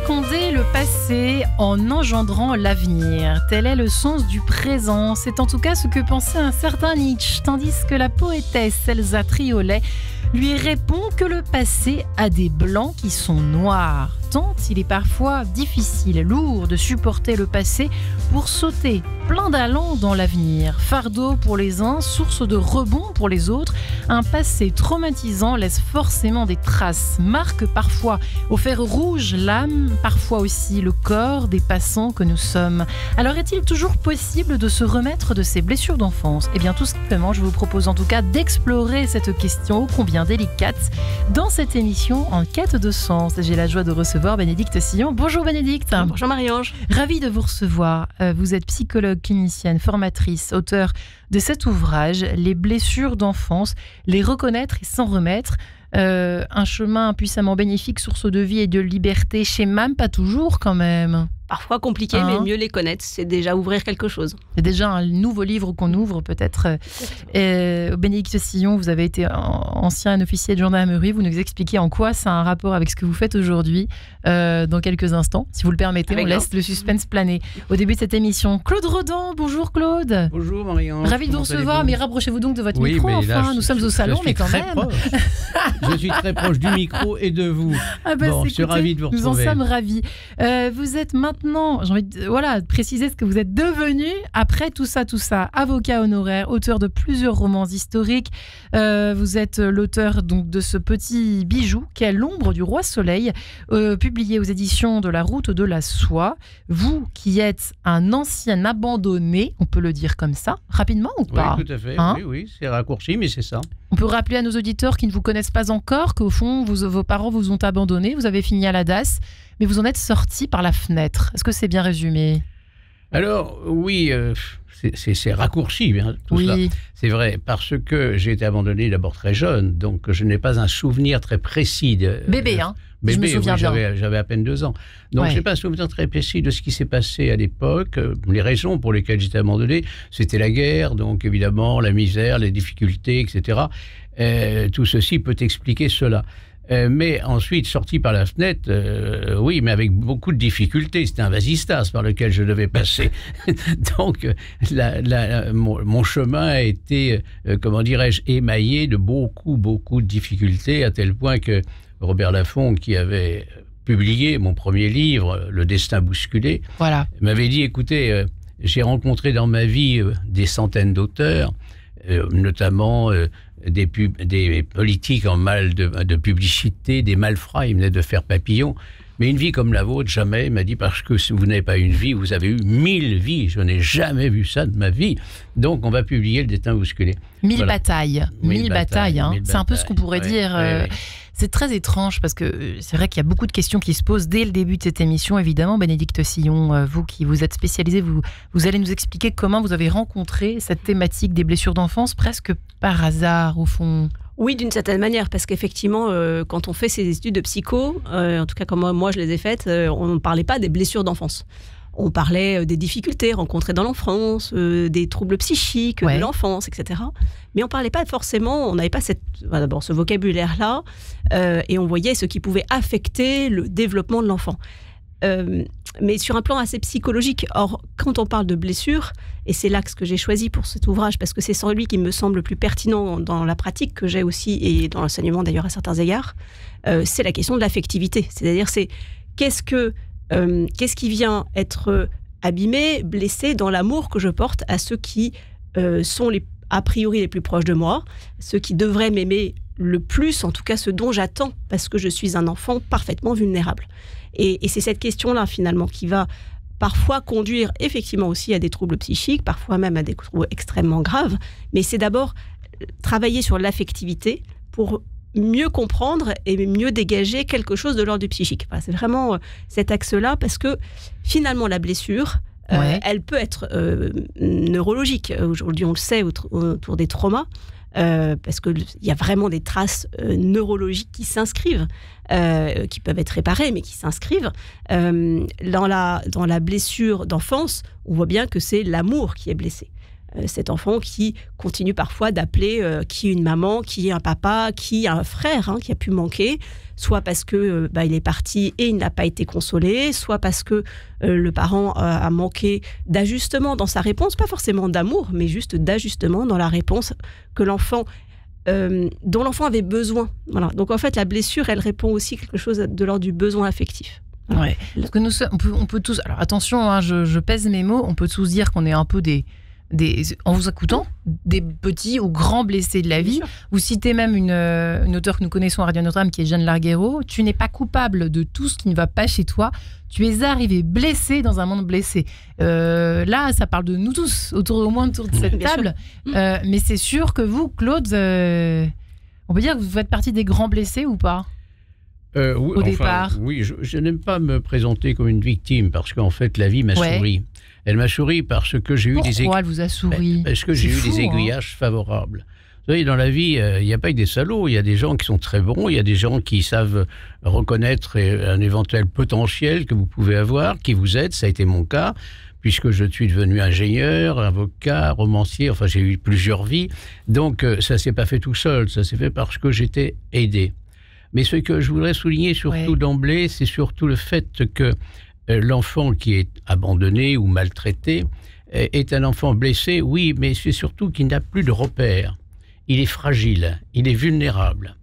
féconder le passé en engendrant l'avenir. Tel est le sens du présent. C'est en tout cas ce que pensait un certain Nietzsche, tandis que la poétesse Elsa Triolet lui répond que le passé a des blancs qui sont noirs. Tant il est parfois difficile, lourd de supporter le passé pour sauter plein d'allants dans l'avenir. Fardeau pour les uns, source de rebond pour les autres. Un passé traumatisant laisse forcément des traces, marque parfois au fer rouge l'âme, parfois aussi le corps des passants que nous sommes. Alors est-il toujours possible de se remettre de ces blessures d'enfance ? Eh bien tout simplement, je vous propose en tout cas d'explorer cette question ô combien délicate dans cette émission En quête de sens. J'ai la joie de recevoir Bénédicte Sillon. Bonjour Bénédicte. Bonjour Marie-Ange. Ravie de vous recevoir. Vous êtes psychologue clinicienne, formatrice, auteure de cet ouvrage, Les blessures d'enfance, les reconnaître et s'en remettre. Un chemin puissamment bénéfique, source de vie et de liberté chez MAM, pas toujours quand même. Parfois compliqué, mais mieux les connaître, c'est déjà ouvrir quelque chose. C'est déjà un nouveau livre qu'on ouvre peut-être. Bénédicte Sillon, vous avez été ancien officier de gendarmerie, vous nous expliquez en quoi ça a un rapport avec ce que vous faites aujourd'hui dans quelques instants. Si vous le permettez, on laisse le suspense planer. Au début de cette émission, Claude Rodan, bonjour Claude. Bonjour Marie-Ange. Ravi de vous recevoir, mais rapprochez-vous donc de votre micro, enfin, nous sommes au salon, mais quand même. Je suis très proche du micro et de vous. Je suis ravi de vous retrouver. Nous en sommes ravis. Vous êtes maintenant, j'ai envie de préciser ce que vous êtes devenu après tout ça. Avocat honoraire, auteur de plusieurs romans historiques. Vous êtes l'auteur donc de ce petit bijou qu'est L'ombre du roi soleil, publié aux éditions de La Route de la Soie. Vous qui êtes un ancien abandonné, on peut le dire comme ça, rapidement ou pas ? Oui, tout à fait. Oui, c'est raccourci, mais c'est ça. On peut rappeler à nos auditeurs qui ne vous connaissent pas encore qu'au fond, vos parents vous ont abandonné, vous avez fini à la DAS, mais vous en êtes sorti par la fenêtre. Est-ce que c'est bien résumé ? Alors, oui, c'est raccourci, bien, tout cela. C'est vrai, parce que j'ai été abandonné d'abord très jeune, donc je n'ai pas un souvenir très précis. Bébé, Bébé, je me souviens bien. J'avais à peine 2 ans. Donc, je n'ai pas un souvenir très précis de ce qui s'est passé à l'époque. Les raisons pour lesquelles j'étais abandonné, c'était la guerre, donc évidemment, la misère, les difficultés, etc. Tout ceci peut expliquer cela. Mais ensuite, sorti par la fenêtre, oui, mais avec beaucoup de difficultés. C'était un vasistas par lequel je devais passer. Donc, mon chemin a été, comment dirais-je, émaillé de beaucoup de difficultés, à tel point que Robert Laffont, qui avait publié mon premier livre, Le destin bousculé, m'avait dit, écoutez, j'ai rencontré dans ma vie des centaines d'auteurs, notamment des politiques en mal de publicité, des malfrats, il venait de faire papillon. Mais une vie comme la vôtre, jamais. Il m'a dit, parce que si vous n'avez pas une vie, vous avez eu 1000 vies. Je n'ai jamais vu ça de ma vie. Donc, on va publier Le destin bousculé. 1000 batailles. 1000 batailles. C'est un peu ce qu'on pourrait dire. C'est très étrange parce que c'est vrai qu'il y a beaucoup de questions qui se posent dès le début de cette émission. Évidemment, Bénédicte Sillon, vous qui vous êtes spécialisée, vous allez nous expliquer comment vous avez rencontré cette thématique des blessures d'enfance presque par hasard, au fond. Oui, d'une certaine manière, parce qu'effectivement, quand on fait ces études de psycho, en tout cas comme moi je les ai faites, on ne parlait pas des blessures d'enfance. On parlait des difficultés rencontrées dans l'enfance, des troubles psychiques de l'enfance, etc. Mais on ne parlait pas forcément, on n'avait pas ce vocabulaire-là, et on voyait ce qui pouvait affecter le développement de l'enfant. Mais sur un plan assez psychologique. Or, quand on parle de blessures, et c'est l'axe que j'ai choisi pour cet ouvrage, parce que c'est celui qui me semble le plus pertinent dans la pratique que j'ai aussi, et dans l'enseignement d'ailleurs à certains égards, c'est la question de l'affectivité. C'est-à-dire, qu'est-ce qui vient être abîmé, blessé dans l'amour que je porte à ceux qui sont a priori les plus proches de moi, ceux qui devraient m'aimer le plus, en tout cas ceux dont j'attends, parce que je suis un enfant parfaitement vulnérable. Et c'est cette question-là, finalement, qui va parfois conduire effectivement aussi à des troubles psychiques, parfois même à des troubles extrêmement graves. Mais c'est d'abord travailler sur l'affectivité pour mieux comprendre et mieux dégager quelque chose de l'ordre du psychique. Voilà, c'est vraiment cet axe-là, parce que finalement, la blessure, elle peut être neurologique. Aujourd'hui, on le sait autour des traumas. Parce qu'il y a vraiment des traces neurologiques qui s'inscrivent, qui peuvent être réparées, mais qui s'inscrivent. Dans la blessure d'enfance, on voit bien que c'est l'amour qui est blessé. Cet enfant qui continue parfois d'appeler qui est une maman, qui est un papa, qui est un frère qui a pu manquer, soit parce que il est parti et il n'a pas été consolé, soit parce que le parent a manqué d'ajustement dans sa réponse, pas forcément d'amour, mais juste d'ajustement dans la réponse que l'enfant dont l'enfant avait besoin. Voilà. Donc en fait, la blessure, elle répond aussi quelque chose de l'ordre du besoin affectif. Ouais. Parce que on peut tous. Alors attention, je pèse mes mots. On peut tous dire qu'on est un peu en vous écoutant, des petits ou grands blessés de la vie. Vous citez même une auteure que nous connaissons à Radio Notre-Dame, qui est Jeanne Larguero. Tu n'es pas coupable de tout ce qui ne va pas chez toi. Tu es arrivé blessé dans un monde blessé. Là, ça parle de nous tous, autour de cette table. Mais c'est sûr que vous, Claude, on peut dire que vous faites partie des grands blessés ou pas ? Au départ. Oui, je n'aime pas me présenter comme une victime, parce qu'en fait, la vie m'a souri. Elle m'a souri parce que j'ai eu Pourquoi elle vous a souri ? Parce que j'ai eu des aiguillages favorables. Vous savez, dans la vie, il n'y a pas que des salauds. Il y a des gens qui sont très bons, il y a des gens qui savent reconnaître un éventuel potentiel que vous pouvez avoir, qui vous aident. Ça a été mon cas, puisque je suis devenu ingénieur, avocat, romancier. Enfin, j'ai eu plusieurs vies. Donc, ça ne s'est pas fait tout seul. Ça s'est fait parce que j'étais aidé. Mais ce que je voudrais souligner surtout d'emblée, c'est surtout le fait que l'enfant qui est abandonné ou maltraité est un enfant blessé, oui, mais c'est surtout qu'il n'a plus de repères. Il est fragile, il est vulnérable.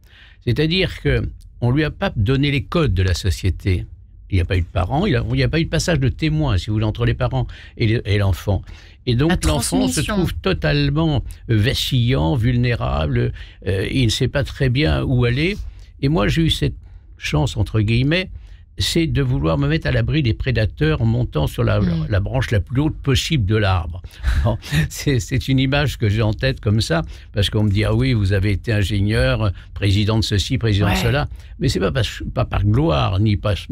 C'est-à-dire qu'on ne lui a pas donné les codes de la société. Il n'y a pas eu de parents, il n'y a pas eu de passage de témoin, si vous voulez, entre les parents et l'enfant. Et donc l'enfant se trouve totalement vacillant, vulnérable, il ne sait pas très bien où aller. Et moi, j'ai eu cette chance, entre guillemets, c'est de vouloir me mettre à l'abri des prédateurs en montant sur la branche la plus haute possible de l'arbre. Bon, c'est une image que j'ai en tête comme ça, parce qu'on me dit « Ah oui, vous avez été ingénieur, président de ceci, président de cela ». Mais ce n'est pas par gloire, ni parce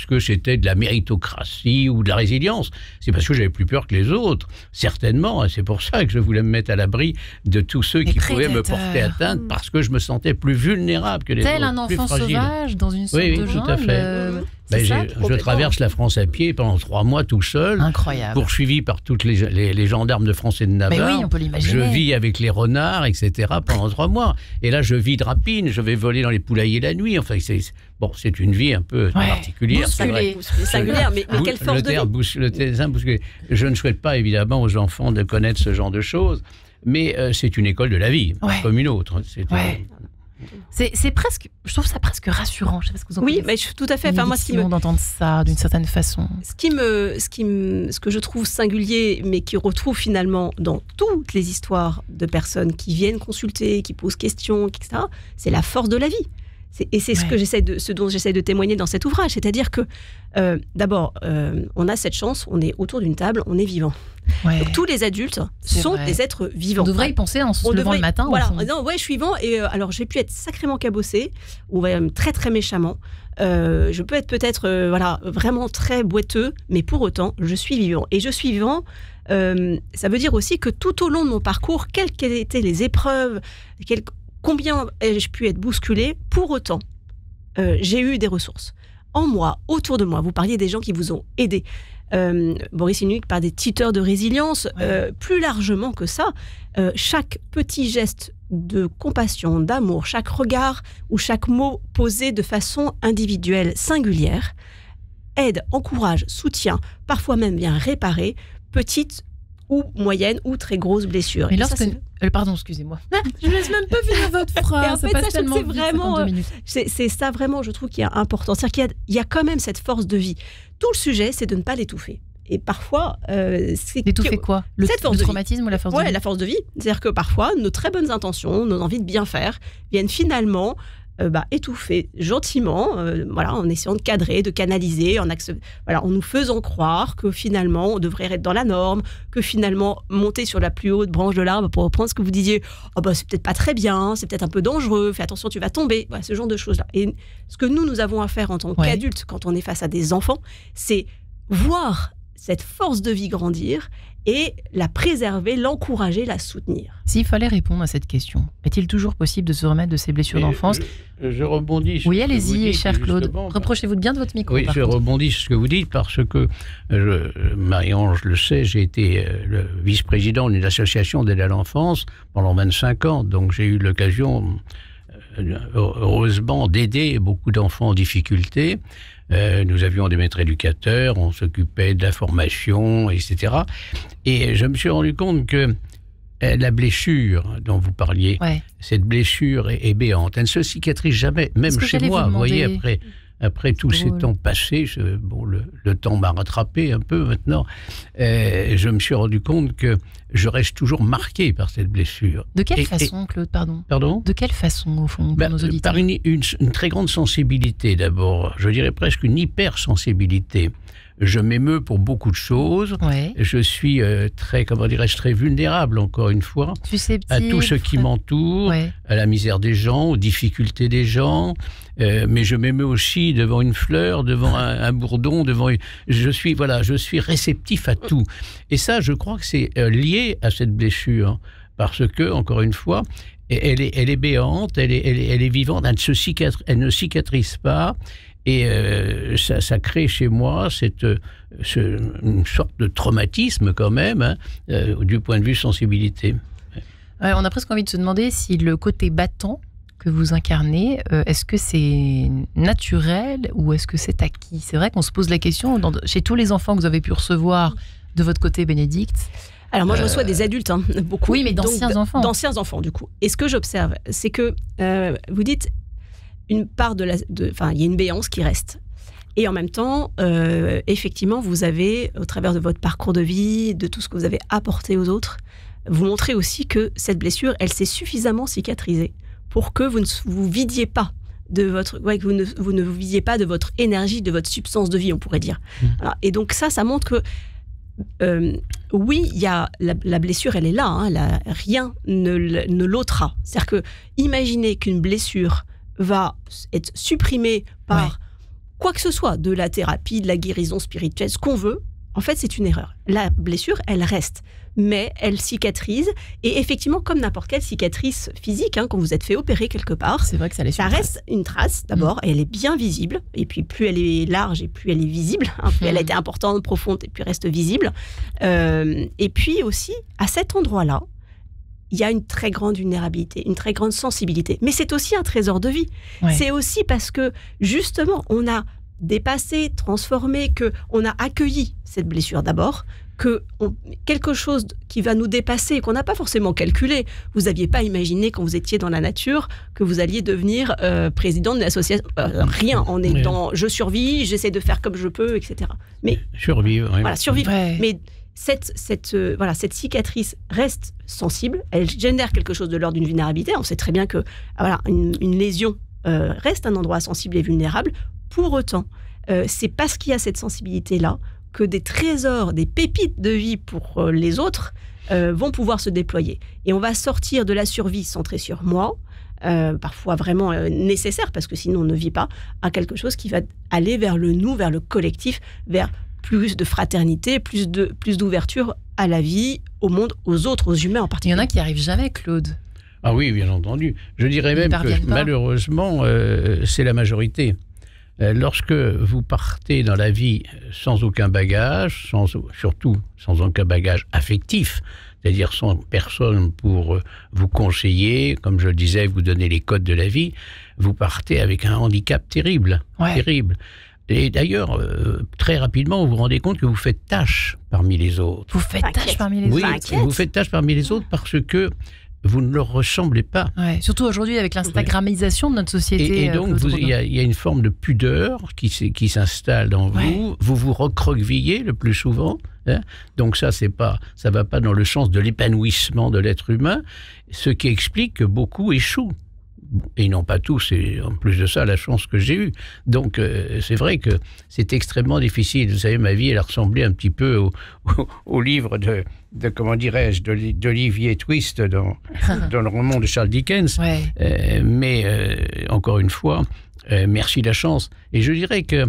que c'était de la méritocratie ou de la résilience. C'est parce que j'avais plus peur que les autres, certainement. Et c'est pour ça que je voulais me mettre à l'abri de tous ceux qui pouvaient me porter atteinte, parce que je me sentais plus vulnérable que les autres. Tel un enfant sauvage dans une sorte de jungle. Tout à fait. Je traverse la France à pied pendant 3 mois tout seul. Incroyable. Poursuivi par toutes les gendarmes de France et de Navarre. Mais oui, on peut l'imaginer. Je vis avec les renards, etc. pendant 3 mois. Et là, je vis de rapine, je vais voler dans les poulaillers la nuit. Enfin, c'est une vie un peu particulière. Singulière, mais quelle force de vie. Le terrain bousculé. Je ne souhaite pas, évidemment, aux enfants de connaître ce genre de choses, mais c'est une école de la vie, comme une autre. C'est presque, je trouve ça presque rassurant. Je sais pas ce que vous en pensez. Oui, mais tout à fait. Enfin, moi, d'entendre ça d'une certaine façon. Ce que je trouve singulier, mais qui retrouve finalement dans toutes les histoires de personnes qui viennent consulter, qui posent questions, etc., c'est la force de la vie. Et c'est ce dont j'essaie de témoigner dans cet ouvrage. C'est-à-dire que, d'abord, on a cette chance, on est autour d'une table, on est vivant. Donc, tous les adultes sont des êtres vivants. On devrait y penser en se levant le matin. Voilà, en disant, je suis vivant. Et alors, j'ai pu être sacrément cabossé, ou même très, très méchamment. Je peux être peut-être vraiment très boiteux, mais pour autant, je suis vivant. Et je suis vivant, ça veut dire aussi que tout au long de mon parcours, quelles qu'aient été les épreuves, combien ai-je pu être bousculé, pour autant, j'ai eu des ressources. En moi, autour de moi, vous parliez des gens qui vous ont aidé. Boris Cyrulnik parle des tuteurs de résilience. Plus largement que ça, chaque petit geste de compassion, d'amour, chaque regard ou chaque mot posé de façon individuelle, singulière, aide, encourage, soutient, parfois même vient réparer petite ou moyenne ou très grosse blessure. Mais pardon, excusez-moi. Je ne laisse même pas finir votre phrase. Et en fait, ça passe tellement vite, c'est ça vraiment, je trouve, qui est important. C'est-à-dire qu'il y a quand même cette force de vie. Tout le sujet, c'est de ne pas l'étouffer. Et parfois, c'est... L'étouffer quoi ? Le traumatisme ou la force de vie ? Oui, la force de vie. C'est-à-dire que parfois, nos très bonnes intentions, nos envies de bien faire, viennent finalement étouffer gentiment, en essayant de cadrer, de canaliser, en nous faisant croire que finalement, on devrait être dans la norme, que finalement, monter sur la plus haute branche de l'arbre, pour reprendre ce que vous disiez, c'est peut-être pas très bien, c'est peut-être un peu dangereux, fais attention, tu vas tomber, voilà, ce genre de choses-là. Et ce que nous avons à faire en tant qu'adultes, quand on est face à des enfants, c'est voir cette force de vie grandir et la préserver, l'encourager, la soutenir. S'il fallait répondre à cette question, est-il toujours possible de se remettre de ces blessures d'enfance ? Je rebondis sur oui, allez-y, cher Claude. Reprochez-vous bien de votre micro. Oui, je rebondis sur ce que vous dites parce que Marie-Ange le sait, j'ai été le vice-président d'une association d'aide à l'enfance pendant 25 ans. Donc j'ai eu l'occasion, heureusement, d'aider beaucoup d'enfants en difficulté. Nous avions des maîtres éducateurs, on s'occupait de la formation, etc. Et je me suis rendu compte que la blessure dont vous parliez, cette blessure est béante. Elle ne se cicatrise jamais, même chez moi. Vous voyez, après tous ces temps passés, le temps m'a rattrapé un peu maintenant, je me suis rendu compte que je reste toujours marqué par cette blessure. De quelle façon, Claude, pardon ? De quelle façon, au fond, pour nos auditeurs ? Par une très grande sensibilité, d'abord. Je dirais presque une hypersensibilité. Je m'émeus pour beaucoup de choses. Ouais. Je suis très vulnérable, encore une fois, à tout ce qui m'entoure, à la misère des gens, aux difficultés des gens. Mais je m'émeus aussi devant une fleur, devant un bourdon, je suis réceptif à tout. Et ça, je crois que c'est lié à cette blessure, parce que, encore une fois, elle est béante, elle est vivante, elle ne cicatrise pas. Et ça crée chez moi une sorte de traumatisme quand même, du point de vue sensibilité. On a presque envie de se demander si le côté battant que vous incarnez, est-ce que c'est naturel ou est-ce que c'est acquis ? C'est vrai qu'on se pose la question, chez tous les enfants que vous avez pu recevoir de votre côté, Bénédicte. Alors moi je reçois des adultes, beaucoup. Oui, mais d'anciens enfants. D'anciens enfants du coup. Et ce que j'observe, c'est que vous dites... il y a une béance qui reste. Et en même temps, effectivement, vous avez, au travers de votre parcours de vie, de tout ce que vous avez apporté aux autres, vous montrez aussi que cette blessure, elle s'est suffisamment cicatrisée pour que vous ne vous vidiez pas de votre, vous ne vous vidiez pas de votre énergie, de votre substance de vie, on pourrait dire. Voilà. Et donc ça montre que oui, il y a la blessure, elle est là, rien ne l'ôtera. C'est-à-dire que imaginez qu'une blessure va être supprimée par quoi que ce soit, de la thérapie, de la guérison spirituelle, ce qu'on veut, en fait, c'est une erreur. La blessure, elle reste, mais elle cicatrise. Et effectivement, comme n'importe quelle cicatrice physique, quand vous êtes fait opérer quelque part, c'est vrai que ça reste une trace, d'abord, et elle est bien visible. Et puis, plus elle est large et plus elle est visible, plus elle a été importante, profonde, et plus elle reste visible. Et puis aussi, à cet endroit-là, il y a une très grande vulnérabilité, une très grande sensibilité. Mais c'est aussi un trésor de vie. Ouais. C'est aussi parce que, justement, on a dépassé, transformé, qu'on a accueilli cette blessure d'abord, quelque chose qui va nous dépasser, qu'on n'a pas forcément calculé. Vous n'aviez pas imaginé, quand vous étiez dans la nature, que vous alliez devenir président d'une association. Rien. On est dans « je survis, j'essaie de faire comme je peux », etc. Mais, survivre. Voilà, survivre. Ouais. Mais cette cicatrice reste sensible, elle génère quelque chose de l'ordre d'une vulnérabilité. On sait très bien que une lésion reste un endroit sensible et vulnérable. Pour autant, c'est parce qu'il y a cette sensibilité-là que des trésors, des pépites de vie pour les autres vont pouvoir se déployer. Et on va sortir de la survie centrée sur moi, parfois vraiment nécessaire, parce que sinon on ne vit pas, à quelque chose qui va aller vers le nous, vers le collectif, vers plus de fraternité, plus d'ouverture à la vie, au monde, aux autres, aux humains en particulier. Il y en a qui n'y arrivent jamais, Claude. Ah oui, bien entendu. Je dirais même que malheureusement, c'est la majorité. Lorsque vous partez dans la vie sans aucun bagage, surtout sans aucun bagage affectif, c'est-à-dire sans personne pour vous conseiller, comme je le disais, vous donner les codes de la vie, vous partez avec un handicap terrible, terrible. Et d'ailleurs, très rapidement, vous vous rendez compte que vous faites tâche parmi les autres. Vous faites tâche parmi les autres. Oui, vous faites tâche parmi les autres parce que vous ne leur ressemblez pas. Ouais, surtout aujourd'hui avec l'instagramisation de notre société. Et donc, il y a une forme de pudeur qui s'installe dans vous. Vous vous recroquevillez le plus souvent. Donc ça va pas dans le sens de l'épanouissement de l'être humain, ce qui explique que beaucoup échouent. Et ils n'ont pas tous, et en plus de ça, la chance que j'ai eue. Donc, c'est vrai que c'est extrêmement difficile. Vous savez, ma vie, elle a ressemblé un petit peu au livre de comment dirais-je, d'Olivier Twist dans le roman de Charles Dickens. Mais, encore une fois, merci la chance. Et je dirais que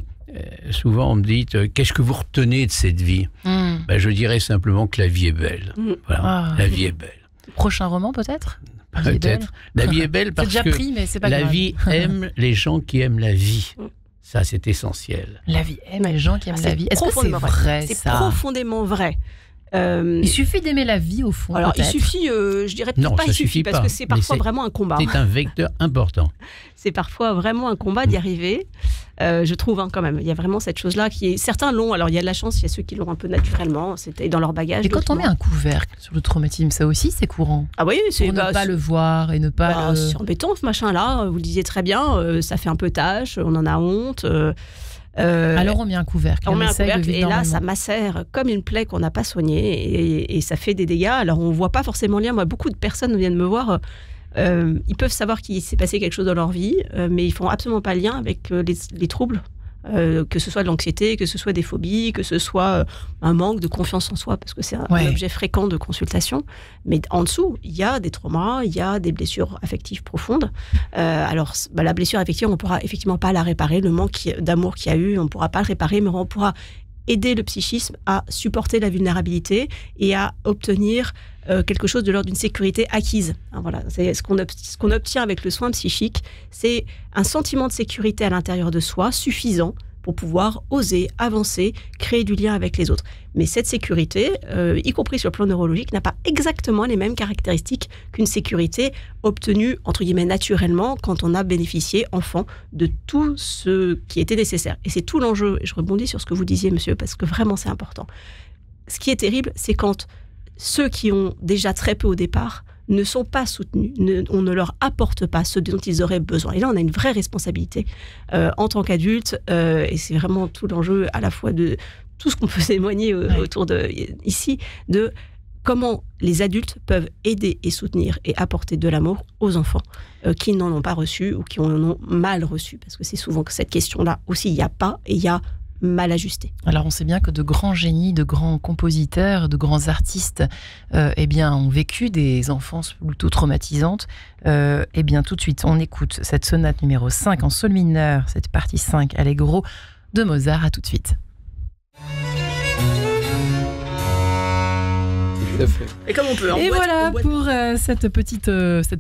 souvent on me dit qu'est-ce que vous retenez de cette vie? Je dirais simplement que la vie est belle. Voilà, la vie est belle. Prochain roman peut-être? Peut-être. La vie est belle parce que pris, mais c'est pas la grave. vie aime les gens qui aiment la vie. Ça, c'est essentiel. La vie aime les gens qui aiment la vie. Est-ce que c'est vrai, ça? C'est profondément vrai. Il suffit d'aimer la vie, au fond. Alors, il suffit, je dirais peut-être pas il suffit, parce que c'est parfois vraiment un combat. C'est un vecteur important. C'est parfois vraiment un combat d'y arriver, je trouve, quand même. Il y a vraiment cette chose-là qui est... Certains l'ont, alors il y a de la chance, il y a ceux qui l'ont un peu naturellement, c'était dans leur bagage. Et quand on met un couvercle sur le traumatisme, ça aussi, c'est courant. Ah oui, c'est... Pour ne pas le voir et ne pas... C'est embêtant, ce machin-là, vous le disiez très bien, ça fait un peu tâche, on en a honte... alors on met un couvercle. Et là, ça macère comme une plaie qu'on n'a pas soignée et ça fait des dégâts. Alors on ne voit pas forcément le lien. Moi, beaucoup de personnes viennent me voir. Ils peuvent savoir qu'il s'est passé quelque chose dans leur vie, mais ils ne font absolument pas le lien avec les troubles. Que ce soit de l'anxiété, que ce soit des phobies, que ce soit un manque de confiance en soi, parce que c'est un objet fréquent de consultation. Mais en dessous, il y a des traumas, il y a des blessures affectives profondes. Alors, la blessure affective, on ne pourra effectivement pas la réparer. Le manque d'amour qu'il y a eu, on ne pourra pas le réparer, mais on pourra aider le psychisme à supporter la vulnérabilité et à obtenir quelque chose de l'ordre d'une sécurité acquise. Alors voilà, c'est ce qu'on obtient avec le soin psychique, c'est un sentiment de sécurité à l'intérieur de soi suffisant pour pouvoir oser, avancer, créer du lien avec les autres. Mais cette sécurité, y compris sur le plan neurologique, n'a pas exactement les mêmes caractéristiques qu'une sécurité obtenue, entre guillemets, naturellement, quand on a bénéficié, enfant, de tout ce qui était nécessaire. Et c'est tout l'enjeu, et je rebondis sur ce que vous disiez, monsieur, parce que vraiment c'est important. Ce qui est terrible, c'est quand ceux qui ont déjà très peu au départ ne sont pas soutenus, on ne leur apporte pas ce dont ils auraient besoin. Et là, on a une vraie responsabilité en tant qu'adultes, et c'est vraiment tout l'enjeu à la fois de tout ce qu'on peut témoigner autour de ici, de comment les adultes peuvent aider et soutenir et apporter de l'amour aux enfants qui n'en ont pas reçu ou qui en ont mal reçu. Parce que c'est souvent que cette question-là aussi, il n'y a pas et il y a mal ajusté. Alors on sait bien que de grands génies, de grands compositeurs, de grands artistes ont vécu des enfances plutôt traumatisantes. Tout de suite, on écoute cette sonate numéro 5 en sol mineur, cette partie 5 Allegro de Mozart. À tout de suite. Et comme on peut. Et voilà pour cette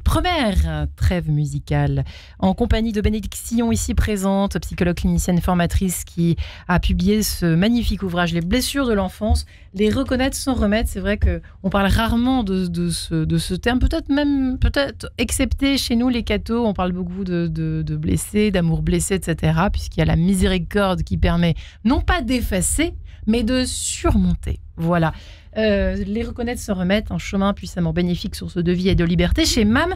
première trêve musicale en compagnie de Bénédicte Sillon, ici présente, psychologue clinicienne formatrice, qui a publié ce magnifique ouvrage Les blessures de l'enfance, les reconnaître sans remettre. C'est vrai qu'on parle rarement de ce terme, peut-être excepté chez nous les cathos, on parle beaucoup de blessés, d'amour blessé, etc., puisqu'il y a la miséricorde qui permet non pas d'effacer, mais de surmonter. Voilà. Les reconnaître sans remettre, un chemin puissamment bénéfique, source de vie et de liberté chez MAM.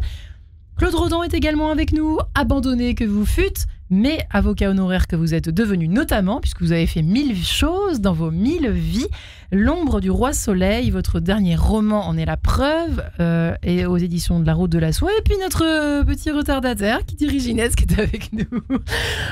Claude Rodan est également avec nous, abandonné que vous fûtes, mais avocat honoraire que vous êtes devenu, notamment, puisque vous avez fait 1000 choses dans vos 1000 vies. L'ombre du roi soleil, votre dernier roman en est la preuve, et aux éditions de la Route de la Soie. Et puis notre petit retardataire, Thierry Gineste, qui est avec nous.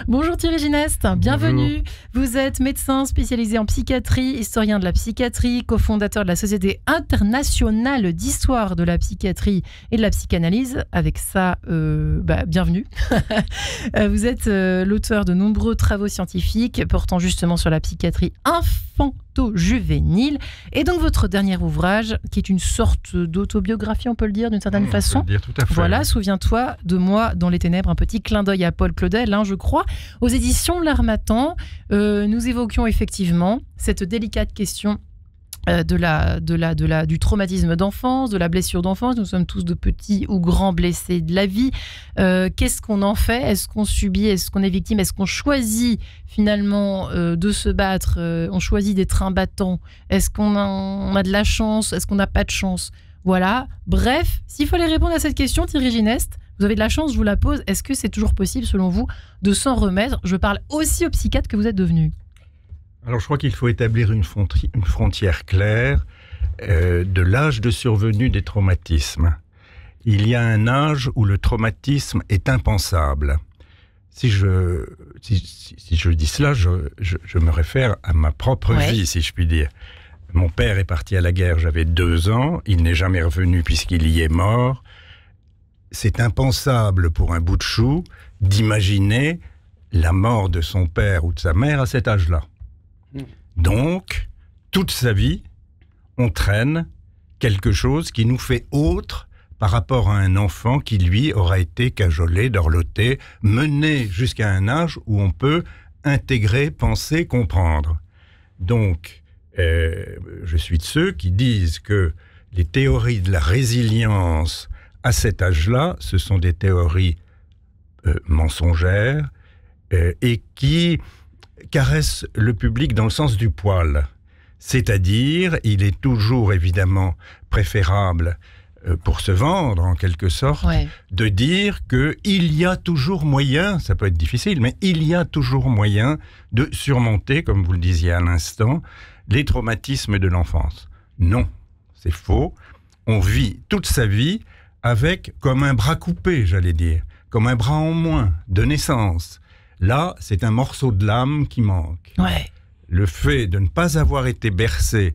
Bonjour Thierry Gineste, bienvenue. Bonjour. Vous êtes médecin spécialisé en psychiatrie, historien de la psychiatrie, cofondateur de la Société internationale d'histoire de la psychiatrie et de la psychanalyse. Avec ça, bienvenue. Vous êtes l'auteur de nombreux travaux scientifiques portant justement sur la psychiatrie infanto-juvénile. Et donc votre dernier ouvrage, qui est une sorte d'autobiographie, on peut le dire d'une certaine façon. On peut le dire, tout à fait. Voilà, Souviens-toi de moi dans les ténèbres, un petit clin d'œil à Paul Claudel, je crois, aux éditions L'Harmattan. Nous évoquions effectivement cette délicate question du traumatisme d'enfance, de la blessure d'enfance. Nous sommes tous de petits ou grands blessés de la vie. Qu'est-ce qu'on en fait? Est-ce qu'on subit? Est-ce qu'on est victime? Est-ce qu'on choisit finalement de se battre? On choisit d'être un battant? Est-ce qu'on a de la chance? Est-ce qu'on n'a pas de chance? Voilà. Bref, s'il fallait répondre à cette question, Thierry Gineste, vous avez de la chance, je vous la pose. Est-ce que c'est toujours possible, selon vous, de s'en remettre? Je parle aussi au psychiatre que vous êtes devenu. Alors, je crois qu'il faut établir une frontière claire de l'âge de survenue des traumatismes. Il y a un âge où le traumatisme est impensable. Si je dis cela, je me réfère à ma propre vie, si je puis dire. Mon père est parti à la guerre, j'avais 2 ans, il n'est jamais revenu puisqu'il y est mort. C'est impensable pour un bout de chou d'imaginer la mort de son père ou de sa mère à cet âge-là. Donc, toute sa vie, on traîne quelque chose qui nous fait autre par rapport à un enfant qui, lui, aura été cajolé, dorloté, mené jusqu'à un âge où on peut intégrer, penser, comprendre. Donc, je suis de ceux qui disent que les théories de la résilience à cet âge-là, ce sont des théories mensongères et qui caressent le public dans le sens du poil. C'est-à-dire, il est toujours évidemment préférable pour se vendre en quelque sorte, de dire qu'il y a toujours moyen, ça peut être difficile, mais il y a toujours moyen de surmonter, comme vous le disiez à l'instant, les traumatismes de l'enfance. Non, c'est faux. On vit toute sa vie avec comme un bras coupé, j'allais dire, comme un bras en moins de naissance. Là, c'est un morceau de l'âme qui manque. Le fait de ne pas avoir été bercé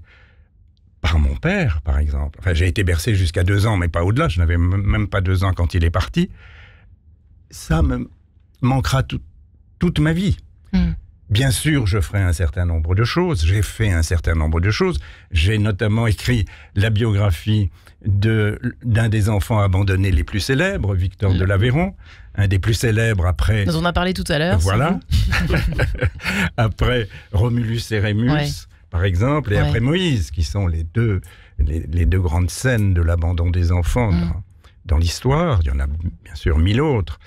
par mon père, par exemple. Enfin, j'ai été bercé jusqu'à 2 ans, mais pas au-delà. Je n'avais même pas 2 ans quand il est parti. Ça me manquera toute ma vie. Bien sûr, je ferai un certain nombre de choses. J'ai fait un certain nombre de choses. J'ai notamment écrit la biographie d'un des enfants abandonnés les plus célèbres, Victor de l'Aveyron, un des plus célèbres après... On en a parlé tout à l'heure. Voilà. Après Romulus et Rémus, par exemple, et après Moïse, qui sont les deux grandes scènes de l'abandon des enfants dans l'histoire. Il y en a bien sûr 1000 autres.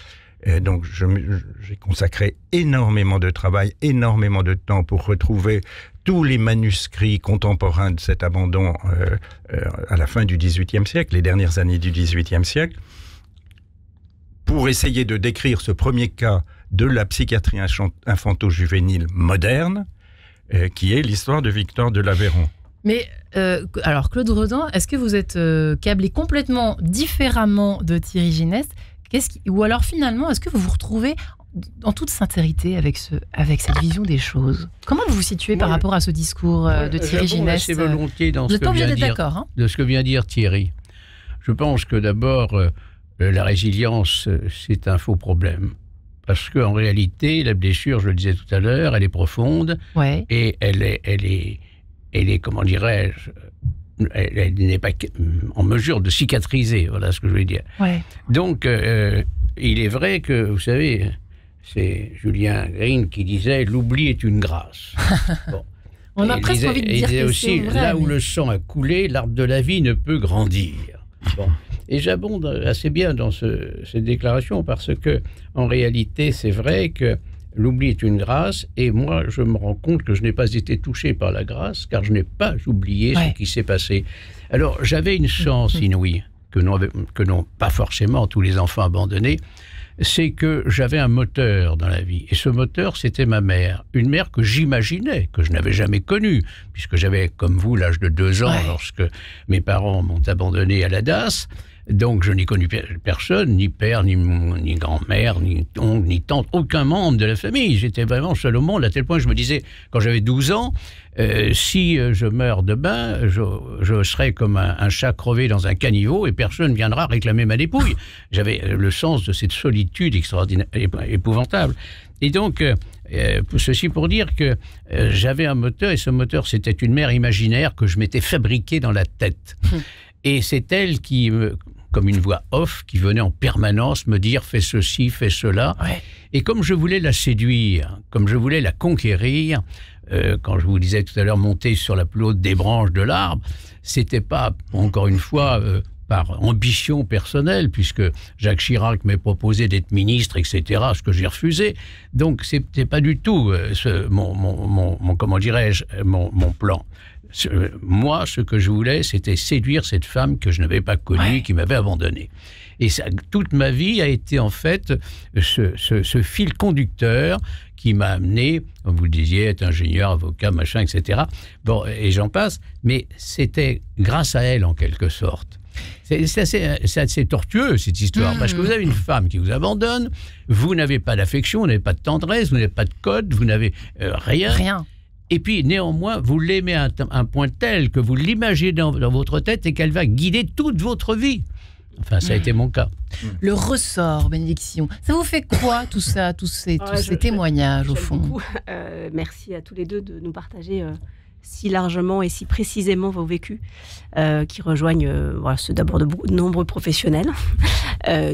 Et donc, j'ai consacré énormément de travail, énormément de temps pour retrouver tous les manuscrits contemporains de cet abandon à la fin du XVIIIe siècle, les dernières années du XVIIIe siècle, pour essayer de décrire ce premier cas de la psychiatrie infanto-juvénile moderne, qui est l'histoire de Victor de l'Aveyron. Mais alors, Claude Rodin, est-ce que vous êtes câblé complètement différemment de Thierry Gineste ? Ou alors finalement, est-ce que vous vous retrouvez en toute sincérité avec cette vision des choses ? Comment vous vous situez par rapport à ce discours de Thierry Gineste ? Assez volontiers dans vous n'êtes pas obligé d'être d'accord, de ce que vient dire Thierry. Je pense que d'abord, la résilience, c'est un faux problème. Parce qu'en réalité, la blessure, je le disais tout à l'heure, elle est profonde et elle est, comment dirais-je, elle n'est pas en mesure de cicatriser, voilà ce que je veux dire. Donc, il est vrai que, vous savez, c'est Julien Green qui disait « l'oubli est une grâce ». Bon. On a presque envie de dire que aussi, c'est vrai. Là où le sang a coulé, l'arbre de la vie ne peut grandir. Bon. Et j'abonde assez bien dans cette déclaration parce que, en réalité, c'est vrai que l'oubli est une grâce, et moi, je me rends compte que je n'ai pas été touché par la grâce, car je n'ai pas oublié ce qui s'est passé. Alors, j'avais une chance inouïe, que n'ont pas forcément tous les enfants abandonnés, c'est que j'avais un moteur dans la vie. Et ce moteur, c'était ma mère. Une mère que j'imaginais, que je n'avais jamais connue, puisque j'avais, comme vous, l'âge de 2 ans, lorsque mes parents m'ont abandonné à la DAS. Donc, je n'ai connu personne, ni père, ni grand-mère, ni oncle, ni tante, aucun membre de la famille. J'étais vraiment seul au monde, à tel point que je me disais, quand j'avais 12 ans, si je meurs demain, je serai comme un chat crevé dans un caniveau et personne ne viendra réclamer ma dépouille. J'avais le sens de cette solitude extraordinaire, épouvantable. Et donc, ceci pour dire que j'avais un moteur, et ce moteur, c'était une mère imaginaire que je m'étais fabriquée dans la tête. Et c'est elle qui comme une voix off, qui venait en permanence me dire « fais ceci, fais cela ». Et comme je voulais la séduire, comme je voulais la conquérir, quand je vous disais tout à l'heure monter sur la plus haute des branches de l'arbre, c'était pas, encore une fois, par ambition personnelle, puisque Jacques Chirac m'ait proposé d'être ministre, etc., ce que j'ai refusé. Donc, c'était pas du tout comment dirais-je, mon plan. Moi, ce que je voulais, c'était séduire cette femme que je n'avais pas connue, qui m'avait abandonné. Et ça, toute ma vie a été en fait ce fil conducteur qui m'a amené, comme vous le disiez, être ingénieur, avocat, machin, etc. Bon, et j'en passe, mais c'était grâce à elle en quelque sorte. C'est assez tortueux cette histoire, parce que vous avez une femme qui vous abandonne, vous n'avez pas d'affection, vous n'avez pas de tendresse, vous n'avez pas de code, vous n'avez rien. Et puis, néanmoins, vous l'aimez à un point tel que vous l'imaginez dans votre tête et qu'elle va guider toute votre vie. Enfin, ça a été mon cas. Le ressort, bénédiction. Ça vous fait quoi, tout ça, tous ces témoignages, au fond? Merci à tous les deux de nous partager si largement et si précisément vos vécus, qui rejoignent ceux d'abord de nombreux professionnels